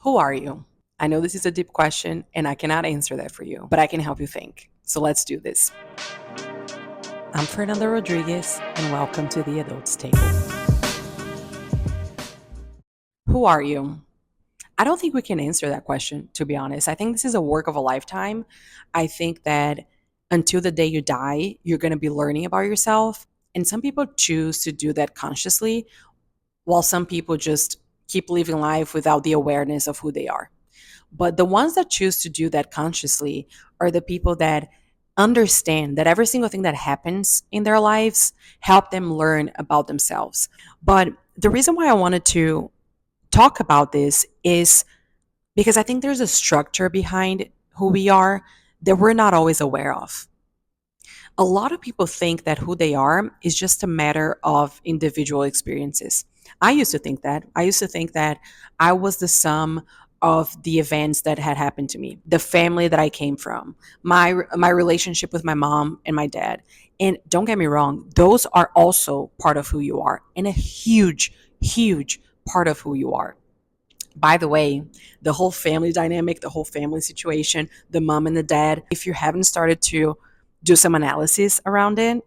Who are you? I know this is a deep question and I cannot answer that for you, but I can help you think. So let's do this. I'm Fernanda Rodriguez, and welcome to the Adults Table. Who are you? I don't think we can answer that question, to be honest. I think this is a work of a lifetime. I think that until the day you die, you're going to be learning about yourself. And some people choose to do that consciously, while some people just keep living life without the awareness of who they are. But the ones that choose to do that consciously are the people that understand that every single thing that happens in their lives help them learn about themselves. But the reason why I wanted to talk about this is because I think there's a structure behind who we are that we're not always aware of. A lot of people think that who they are is just a matter of individual experiences. I used to think that. I used to think that I was the sum of the events that had happened to me, the family that I came from, my relationship with my mom and my dad. And don't get me wrong, those are also part of who you are and a huge part of who you are. By the way, the whole family dynamic, the whole family situation, the mom and the dad, if you haven't started to do some analysis around it,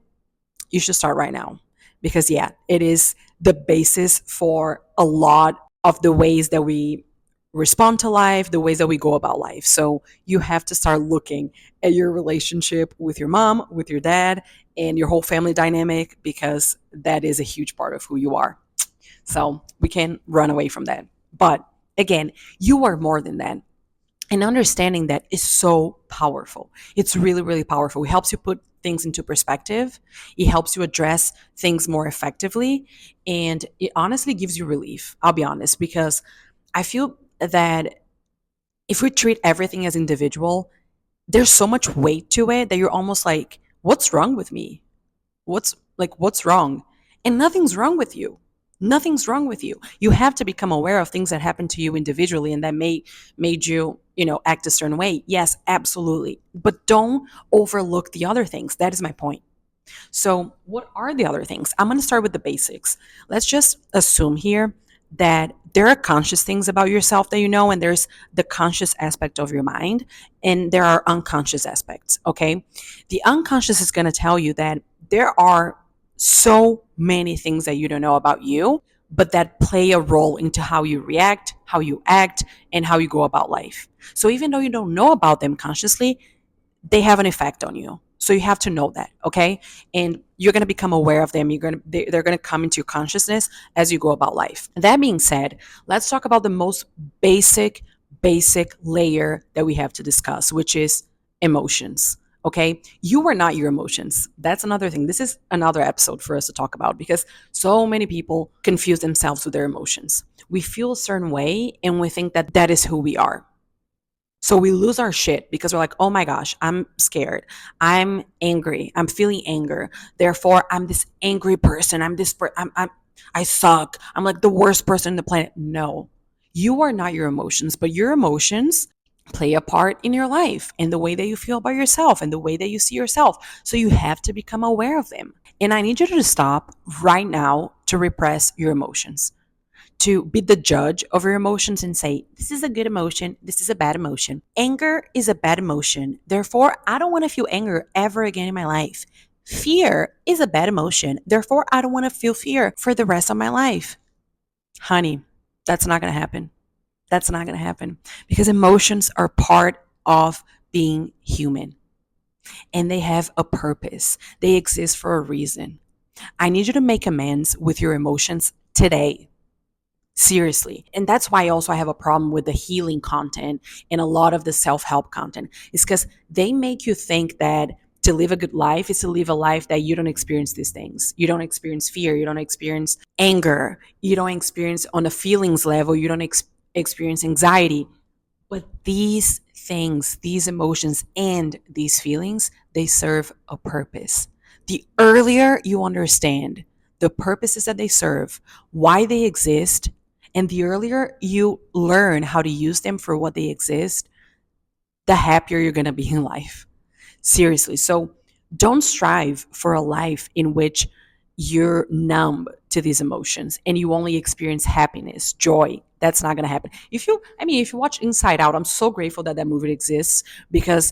you should start right now. Because, yeah, it is the basis for a lot of the ways that we respond to life, the ways that we go about life. So you have to start looking at your relationship with your mom, with your dad, and your whole family dynamic, because that is a huge part of who you are. So we can't run away from that. But again, you are more than that. And understanding that is so powerful. It's really powerful. It helps you put things into perspective. It helps you address things more effectively. And it honestly gives you relief. I'll be honest, because I feel that if we treat everything as individual, there's so much weight to it that you're almost like, what's wrong with me? What's wrong? And nothing's wrong with you. Nothing's wrong with you. You have to become aware of things that happen to you individually and that made you, act a certain way. Yes, absolutely. But don't overlook the other things. That is my point. So, what are the other things? I'm going to start with the basics. Let's just assume here that there are conscious things about yourself that you know, and there's the conscious aspect of your mind, and there are unconscious aspects, okay? The unconscious is going to tell you that there are so many things that you don't know about you, but that play a role into how you react, how you act, and how you go about life. So even though you don't know about them consciously, they have an effect on you. So you have to know that, okay? And you're going to become aware of them. They're going to come into your consciousness as you go about life. That being said, let's talk about the most basic layer that we have to discuss, which is emotions. Okay? You are not your emotions. That's another thing. This is another episode for us to talk about because so many people confuse themselves with their emotions. We feel a certain way and we think that that is who we are. So we lose our shit because we're like, oh my gosh, I'm scared. I'm angry. I'm feeling anger. Therefore, I'm this angry person. I suck. I'm like the worst person on the planet. No, you are not your emotions, but your emotions play a part in your life and the way that you feel about yourself and the way that you see yourself. So you have to become aware of them. And I need you to stop right now to repress your emotions, to be the judge of your emotions and say, this is a good emotion, this is a bad emotion. Anger is a bad emotion. Therefore, I don't want to feel anger ever again in my life. Fear is a bad emotion. Therefore, I don't want to feel fear for the rest of my life. Honey, that's not going to happen. That's not going to happen because emotions are part of being human and they have a purpose. They exist for a reason. I need you to make amends with your emotions today. Seriously. And that's why also I have a problem with the healing content and a lot of the self-help content. Is because they make you think that to live a good life is to live a life that you don't experience these things. You don't experience fear. You don't experience anger. You don't experience on a feelings level. You don't experience anxiety. But these things, these emotions, and these feelings, they serve a purpose. The earlier you understand the purposes that they serve, why they exist, and the earlier you learn how to use them for what they exist, the happier you're going to be in life. Seriously. So don't strive for a life in which you're numb to these emotions and you only experience happiness, joy. That's not going to happen. If you watch Inside Out, I'm so grateful that that movie exists because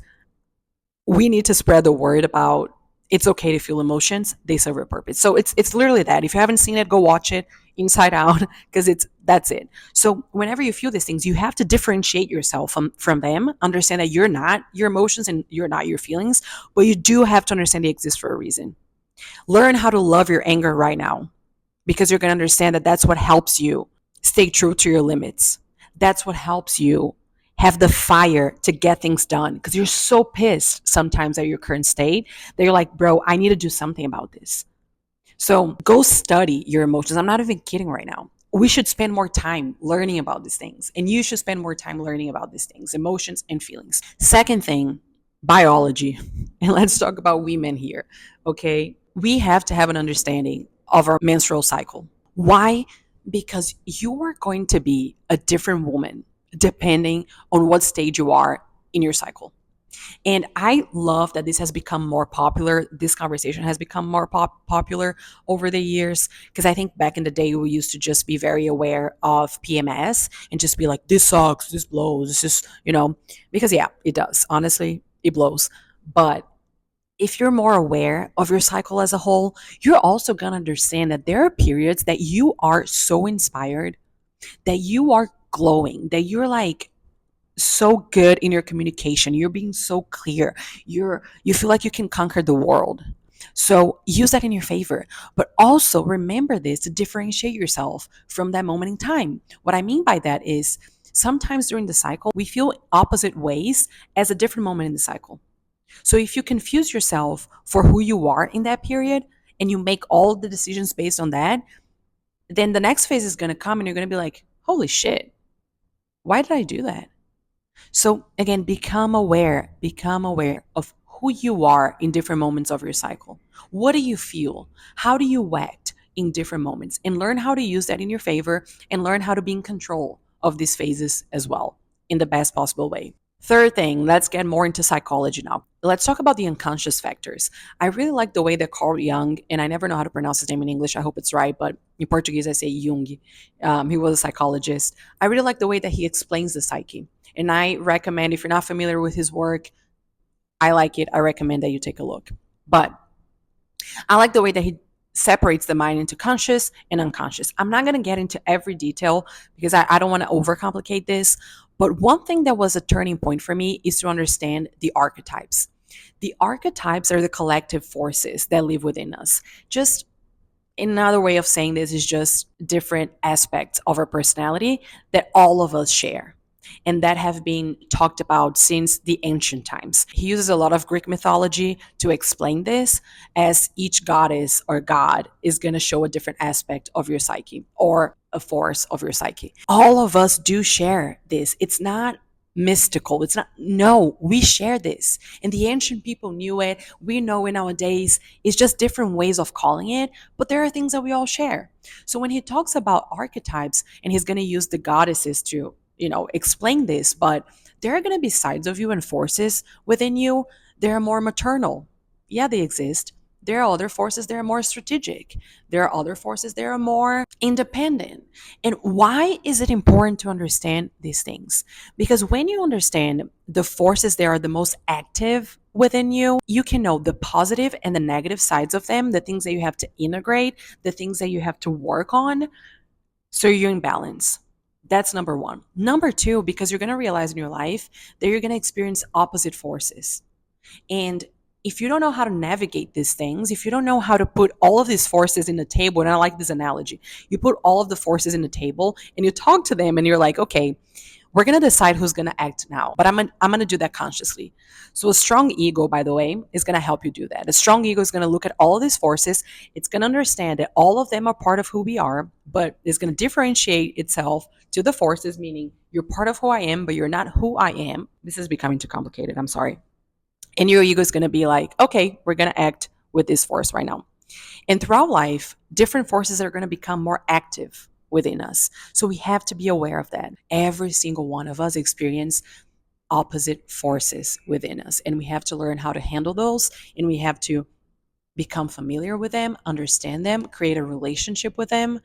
we need to spread the word about it's okay to feel emotions. They serve a purpose. So it's literally that. If you haven't seen it, go watch it, Inside Out, because it's that's it. So whenever you feel these things, you have to differentiate yourself from them. Understand that you're not your emotions and you're not your feelings, but you do have to understand they exist for a reason. Learn how to love your anger right now because you're going to understand that that's what helps you stay true to your limits. That's what helps you have the fire to get things done because you're so pissed sometimes at your current state that you're like, bro, I need to do something about this. So go study your emotions. I'm not even kidding right now. We should spend more time learning about these things, and you should spend more time learning about these things, emotions and feelings. Second thing, biology. And let's talk about women here. Okay. We have to have an understanding of our menstrual cycle. Why? Because you are going to be a different woman depending on what stage you are in your cycle. And I love that this has become more popular. This conversation has become more popular over the years because I think back in the day we used to just be very aware of PMS and just be like, this sucks, this blows, this is, because yeah, it does. Honestly, it blows. But if you're more aware of your cycle as a whole, you're also going to understand that there are periods that you are so inspired, that you are glowing, that you're like so good in your communication, you're being so clear, you feel like you can conquer the world. So use that in your favor, but also remember this to differentiate yourself from that moment in time. What I mean by that is sometimes during the cycle we feel opposite ways as a different moment in the cycle. So if you confuse yourself for who you are in that period and you make all the decisions based on that, then the next phase is going to come and you're going to be like, holy shit, why did I do that? So again, become aware of who you are in different moments of your cycle. What do you feel? How do you act in different moments? And learn how to use that in your favor and learn how to be in control of these phases as well in the best possible way. Third thing, let's get more into psychology now. Let's talk about the unconscious factors. I really like the way that Carl Jung, and I never know how to pronounce his name in English, I hope it's right, but in Portuguese I say Jung. He was a psychologist. I really like the way that he explains the psyche. And I recommend, if you're not familiar with his work, I like it. I recommend that you take a look. But I like the way that he separates the mind into conscious and unconscious. I'm not going to get into every detail because I don't want to overcomplicate this. But one thing that was a turning point for me is to understand the archetypes. The archetypes are the collective forces that live within us. Just another way of saying this is just different aspects of our personality that all of us share and that have been talked about since the ancient times. He uses a lot of Greek mythology to explain this, as each goddess or god is going to show a different aspect of your psyche or a force of your psyche. All of us do share this. It's not mystical. It's not, no, we share this. And the ancient people knew it. We know it nowadays. It's just different ways of calling it, but there are things that we all share. So when he talks about archetypes, and he's going to use the goddesses to, explain this, but there are going to be sides of you and forces within you. They're more maternal. Yeah, they exist. There are other forces that are more strategic. There are other forces that are more independent. And why is it important to understand these things? Because when you understand the forces that are the most active within you, you can know the positive and the negative sides of them, the things that you have to integrate, the things that you have to work on, so you're in balance. That's number one. Number two, because you're going to realize in your life that you're going to experience opposite forces. And if you don't know how to navigate these things, if you don't know how to put all of these forces in the table, and I like this analogy, you put all of the forces in the table and you talk to them and you're like, okay, we're going to decide who's going to act now, but I'm going to do that consciously. So a strong ego, by the way, is going to help you do that. A strong ego is going to look at all of these forces. It's going to understand that all of them are part of who we are, but it's going to differentiate itself to the forces, meaning you're part of who I am, but you're not who I am. This is becoming too complicated. I'm sorry. And your ego is going to be like, okay, we're going to act with this force right now. And throughout life, different forces are going to become more active within us. So we have to be aware of that. Every single one of us experience opposite forces within us. And we have to learn how to handle those. And we have to become familiar with them, understand them, create a relationship with them.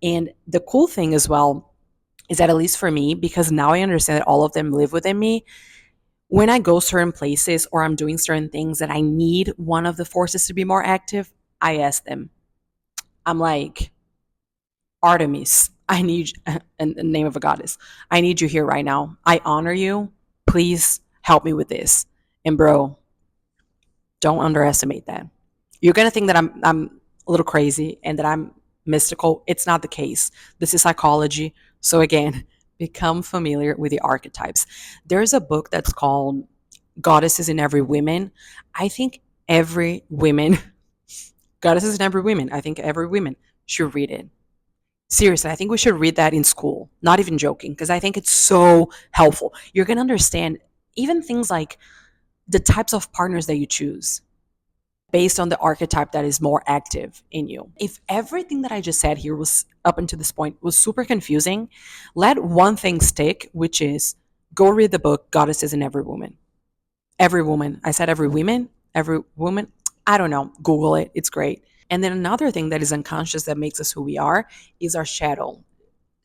And the cool thing as well is that, at least for me, because now I understand that all of them live within me, when I go certain places or I'm doing certain things that I need one of the forces to be more active, I ask them. I'm like, Artemis, I need, in the name of a goddess, I need you here right now. I honor you. Please help me with this. And bro, don't underestimate that. You're gonna think that I'm a little crazy and that I'm mystical. It's not the case. This is psychology. So again, become familiar with the archetypes. There's a book that's called Goddesses in Every Woman. I think every woman, Goddesses in Every Woman. I think every woman should read it. Seriously, I think we should read that in school. Not even joking, because I think it's so helpful. You're gonna understand even things like the types of partners that you choose based on the archetype that is more active in you. If everything that I just said here was up until this point was super confusing, let one thing stick, which is go read the book Goddesses in Every Woman. Every woman. I said every woman, every woman. I don't know. Google it. It's great. And then another thing that is unconscious that makes us who we are is our shadow.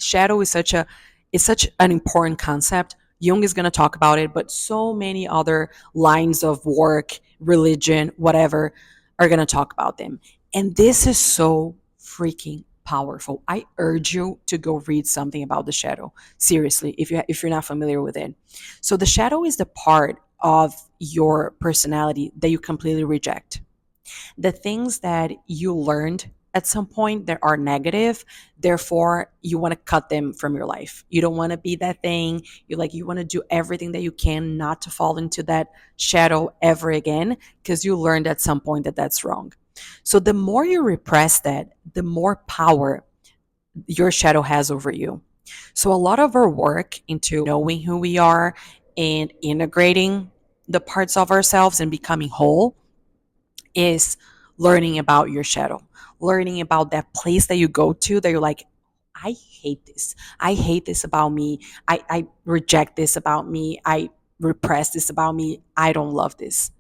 Shadow is such an important concept. Jung is going to talk about it, but so many other lines of work, religion, whatever, are going to talk about them. And this is so freaking powerful. I urge you to go read something about the shadow. Seriously, if you're not familiar with it. So the shadow is the part of your personality that you completely reject. The things that you learned at some point that are negative, therefore you want to cut them from your life. You don't want to be that thing. You want to do everything that you can not to fall into that shadow ever again, because you learned at some point that that's wrong. So the more you repress that, the more power your shadow has over you. So a lot of our work into knowing who we are and integrating the parts of ourselves and becoming whole is learning about your shadow, learning about that place that you go to that you're like, I hate this. I hate this about me. I reject this about me. I repress this about me. I don't love this.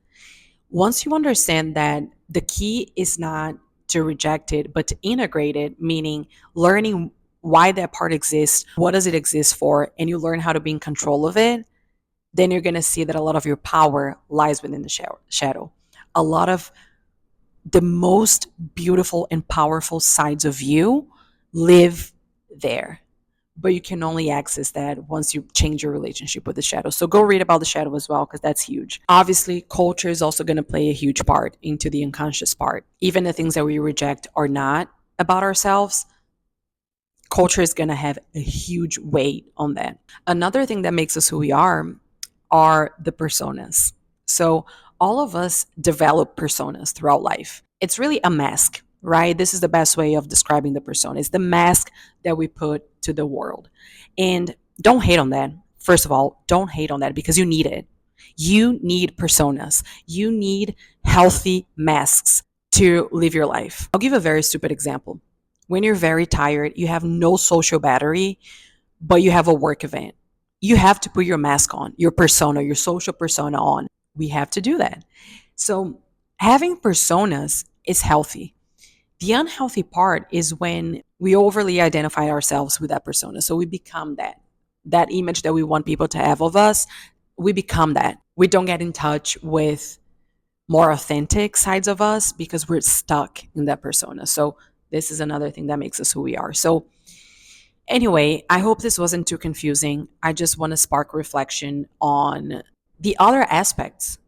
Once you understand that the key is not to reject it, but to integrate it, meaning learning why that part exists, what does it exist for, and you learn how to be in control of it, then you're going to see that a lot of your power lies within the shadow. A lot of the most beautiful and powerful sides of you live there. But you can only access that once you change your relationship with the shadow. So go read about the shadow as well, because that's huge. Obviously, culture is also going to play a huge part into the unconscious part. Even the things that we reject are not about ourselves. Culture is going to have a huge weight on that. Another thing that makes us who we are the personas. So all of us develop personas throughout life. It's really a mask, right? This is the best way of describing the persona. It's the mask that we put to the world. And don't hate on that. First of all, don't hate on that, because you need it. You need personas. You need healthy masks to live your life. I'll give a very stupid example. When you're very tired, you have no social battery, but you have a work event. You have to put your mask on, your persona, your social persona on. We have to do that. So having personas is healthy. The unhealthy part is when we overly identify ourselves with that persona. So we become that image that we want people to have of us. We become that. We don't get in touch with more authentic sides of us because we're stuck in that persona. So this is another thing that makes us who we are. So anyway, I hope this wasn't too confusing. I just want to spark reflection on the other aspects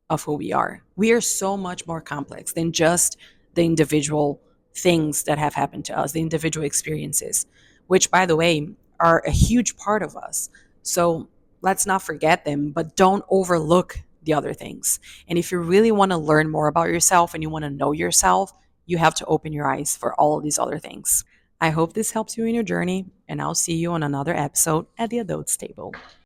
of who we are. We are so much more complex than just the individual things that have happened to us, the individual experiences, which, by the way, are a huge part of us. So let's not forget them, but don't overlook the other things. And if you really want to learn more about yourself and you want to know yourself, you have to open your eyes for all of these other things. I hope this helps you in your journey, and I'll see you on another episode at the Adults Table.